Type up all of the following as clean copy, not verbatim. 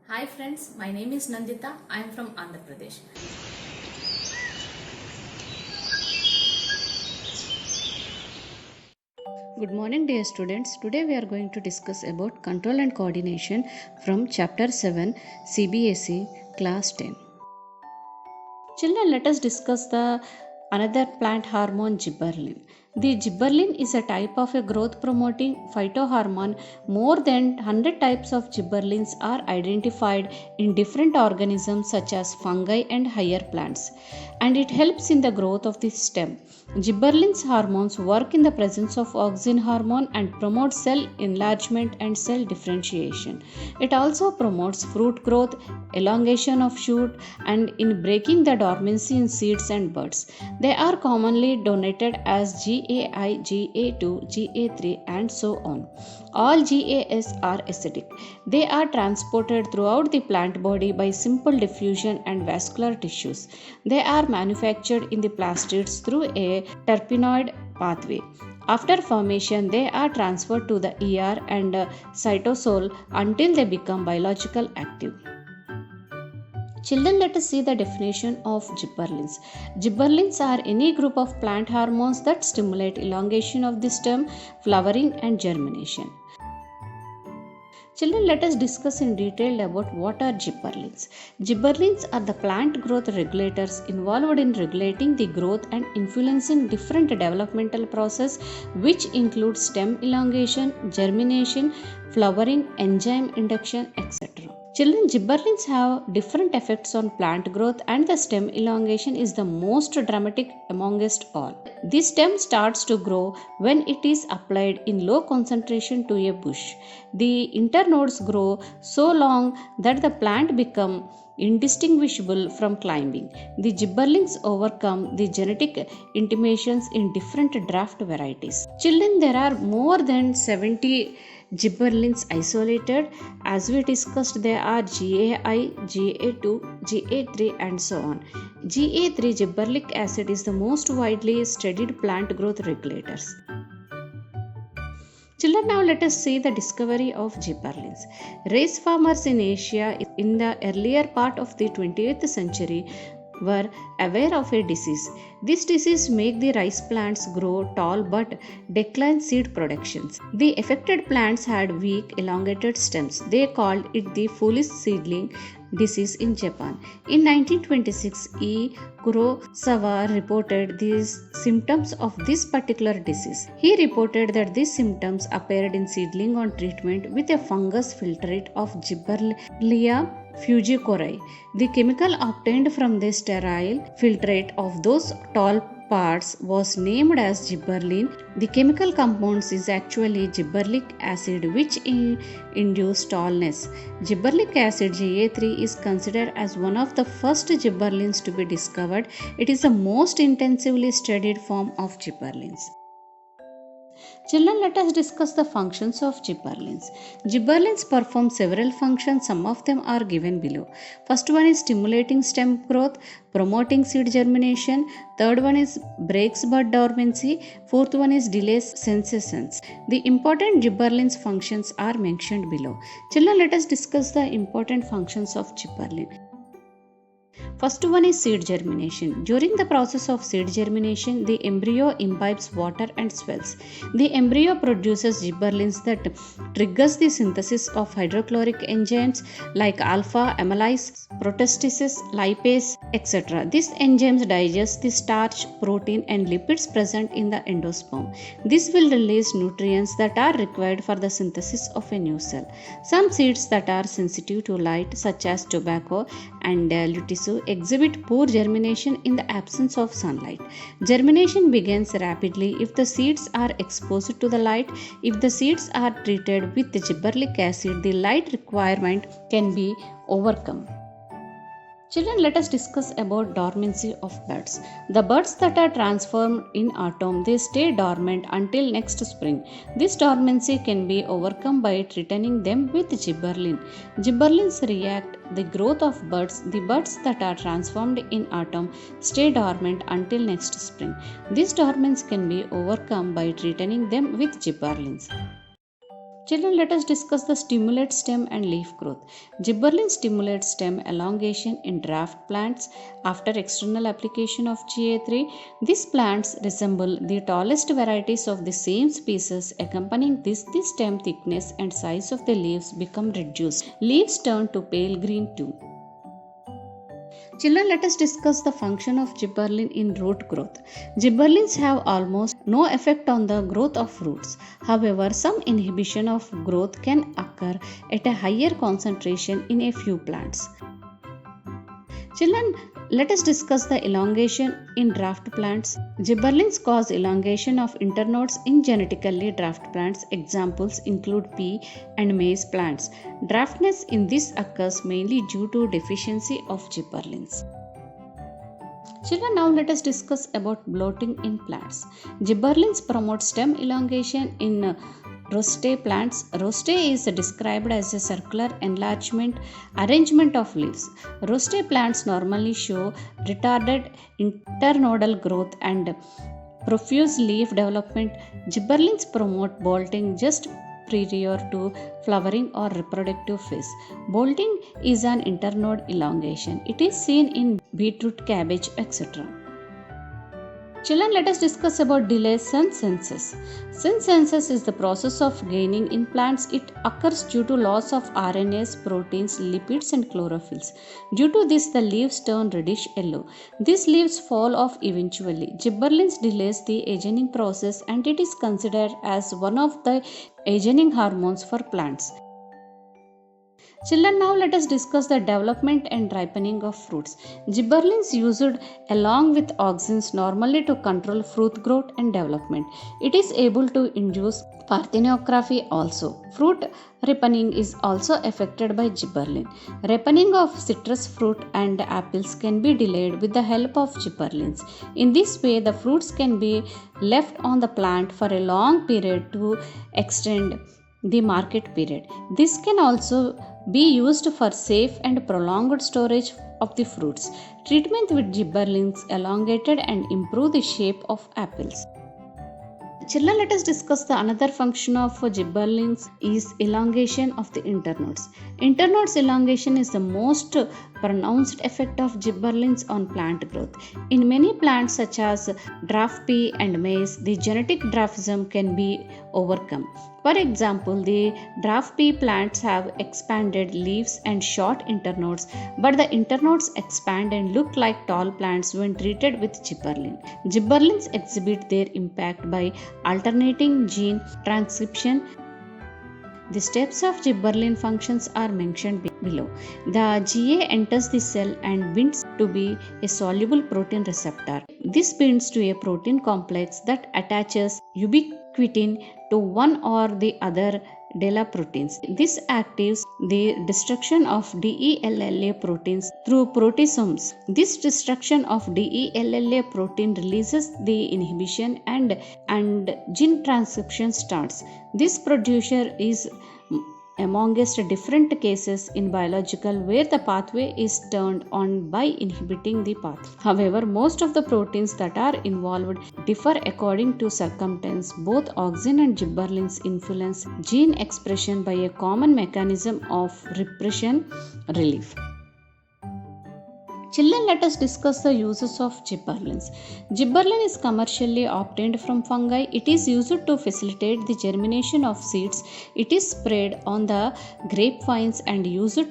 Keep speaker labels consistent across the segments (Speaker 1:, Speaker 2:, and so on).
Speaker 1: Hi friends, my name is Nandita. I am from Andhra Pradesh.
Speaker 2: Good morning dear students. Today we are going to discuss about control and coordination from chapter 7 CBSE class 10. Children, let us discuss the another plant hormone gibberellin. The gibberellin is a type of a growth promoting phytohormone. More than 100 types of gibberellins are identified in different organisms such as fungi and higher plants, and it helps in the growth of the stem. Gibberellin's hormones work in the presence of auxin hormone and promote cell enlargement and cell differentiation. It also promotes fruit growth, elongation of shoot, and in breaking the dormancy in seeds and buds. They are commonly denoted as GAI, GA2, GA3, and so on. All GAS are acidic. They are transported throughout the plant body by simple diffusion and vascular tissues. They are manufactured in the plastids through a terpenoid pathway. After formation, they are transferred to the ER and cytosol until they become biological active. Children, let us see the definition of gibberellins. Gibberellins are any group of plant hormones that stimulate elongation of the stem, flowering, and germination. Children, let us discuss in detail about what are gibberellins. Gibberellins are the plant growth regulators involved in regulating the growth and influencing different developmental processes, which include stem elongation, germination, flowering, enzyme induction, etc. Children, gibberellins have different effects on plant growth, and the stem elongation is the most dramatic amongst all. The stem starts to grow when it is applied in low concentration to a bush. The internodes grow so long that the plant becomes indistinguishable from climbing. The gibberellins overcome the genetic intimations in different draft varieties. Children, there are more than 70 gibberellins isolated. As we discussed, there are GAI, GA2, GA3, and so on. GA3 gibberellic acid is the most widely studied plant growth regulators. Children, now let us see the discovery of gibberellins. Rice farmers in Asia in the earlier part of the 20th century were aware of a disease. This disease makes the rice plants grow tall but decline seed productions. The affected plants had weak, elongated stems. They called it the foolish seedling disease in Japan. In 1926, E. Kurosawa reported these symptoms of this particular disease. He reported that these symptoms appeared in seedling on treatment with a fungus filtrate of Gibberellia fugicori. The chemical obtained from the sterile filtrate of those tall parts was named as gibberellin. The chemical compounds is actually gibberellic acid, which induce tallness. Gibberellic acid GA3 is considered as one of the first gibberellins to be discovered. It is the most intensively studied form of gibberellins. Children, let us discuss the functions of gibberellins. Gibberellins perform several functions. Some of them are given below. First one is stimulating stem growth, promoting seed germination. Third one is breaks bud dormancy. Fourth one is delays senescence. The important gibberellins functions are mentioned below. Children, let us discuss the important functions of gibberellin. First one is seed germination. During the process of seed germination, the embryo imbibes water and swells. The embryo produces gibberellins that triggers the synthesis of hydrochloric enzymes like alpha amylase, proteases, lipase, etc. These enzymes digest the starch, protein, and lipids present in the endosperm. This will release nutrients that are required for the synthesis of a new cell. Some seeds that are sensitive to light, such as tobacco and lutein, exhibit poor germination in the absence of sunlight. Germination begins rapidly if the seeds are exposed to the light. If the seeds are treated with the gibberellic acid, the light requirement can be overcome. Children, let us discuss about dormancy of buds. The buds that are transformed in autumn, they stay dormant until next spring. This dormancy can be overcome by treating them with gibberellin. Gibberellins react the growth of buds. The buds that are transformed in autumn stay dormant until next spring. This dormancy can be overcome by treating them with gibberellins. Children, let us discuss the stimulate stem and leaf growth. Gibberellin stimulates stem elongation in dwarf plants after external application of GA3. These plants resemble the tallest varieties of the same species. Accompanying this, the stem thickness and size of the leaves become reduced. Leaves turn to pale green too. Children, let us discuss the function of gibberellin in root growth. Gibberellins have almost no effect on the growth of roots. However, some inhibition of growth can occur at a higher concentration in a few plants. Children, let us discuss the elongation in dwarf plants. Gibberellins cause elongation of internodes in genetically dwarf plants. Examples include pea and maize plants. Dwarfness in this occurs mainly due to deficiency of gibberellins. Children, now let us discuss about bloating in plants. Gibberellins promote stem elongation in rosaceae plants. Rosaceae is described as a circular arrangement of leaves. Rosaceae plants normally show retarded internodal growth and profuse leaf development. Gibberellins promote bolting just prior to flowering or reproductive phase. Bolting is an internode elongation. It is seen in beetroot, cabbage, etc. Children, let us discuss about delay senescence. Senescence is the process of gaining in plants. It occurs due to loss of RNAs, proteins, lipids and chlorophylls. Due to this, the leaves turn reddish yellow. These leaves fall off eventually. Gibberellins delays the aging process and it is considered as one of the aging hormones for plants. Children, now let us discuss the development and ripening of fruits. Gibberellins used along with auxins normally to control fruit growth and development. It is able to induce parthenography also. Fruit ripening is also affected by gibberellin. Ripening of citrus fruit and apples can be delayed with the help of gibberellins. In this way, the fruits can be left on the plant for a long period to extend the market period. This can also be used for safe and prolonged storage of the fruits. Treatment with gibberellins elongated and improve the shape of apples. Children, let us discuss the another function of gibberellins is elongation of the internodes. Internodes elongation is the most pronounced effect of gibberellins on plant growth. In many plants such as dwarf pea and maize, the genetic dwarfism can be overcome. For example, the dwarf pea plants have expanded leaves and short internodes, but the internodes expand and look like tall plants when treated with gibberellin. Gibberellins exhibit their impact by alternating gene transcription. The steps of gibberellin functions are mentioned below. The GA enters the cell and binds to be a soluble protein receptor. This binds to a protein complex that attaches ubiquitin to one or the other DELA proteins. This activates the destruction of DELLA proteins through proteasomes. This destruction of DELLA protein releases the inhibition and gene transcription starts. This producer is amongst different cases in biological where the pathway is turned on by inhibiting the path. However, most of the proteins that are involved differ according to circumstance. Both auxin and gibberellins influence gene expression by a common mechanism of repression relief. Children, let us discuss the uses of gibberellins. Gibberellin is commercially obtained from fungi. It is used to facilitate the germination of seeds. It is sprayed on the grapevines and used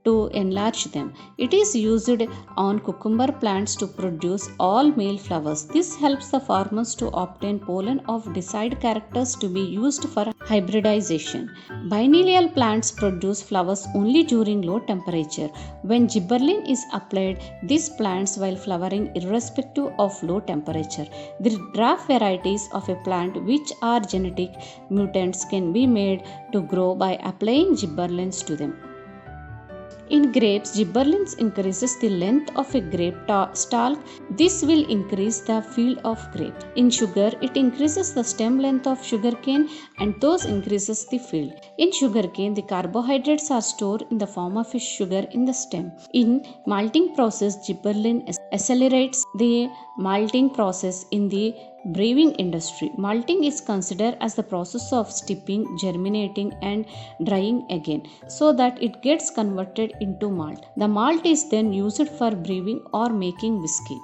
Speaker 2: to enlarge them. It is used on cucumber plants to produce all male flowers. This helps the farmers to obtain pollen of desired characters to be used for hybridization. Biennial plants produce flowers only during low temperature. When gibberellin is applied, these plants will flowering irrespective of low temperature. The dwarf varieties of a plant which are genetic mutants can be made to grow by applying gibberellins to them. In grapes, gibberellins increases the length of a grape stalk. This will increase the field of grape. In sugar, it increases the stem length of sugarcane and thus increases the field. In sugarcane, the carbohydrates are stored in the form of a sugar in the stem. In malting process, gibberellin accelerates the malting process in the brewing industry. Malting is considered as the process of steeping, germinating and drying again so that it gets converted into malt. The malt is then used for brewing or making whiskey.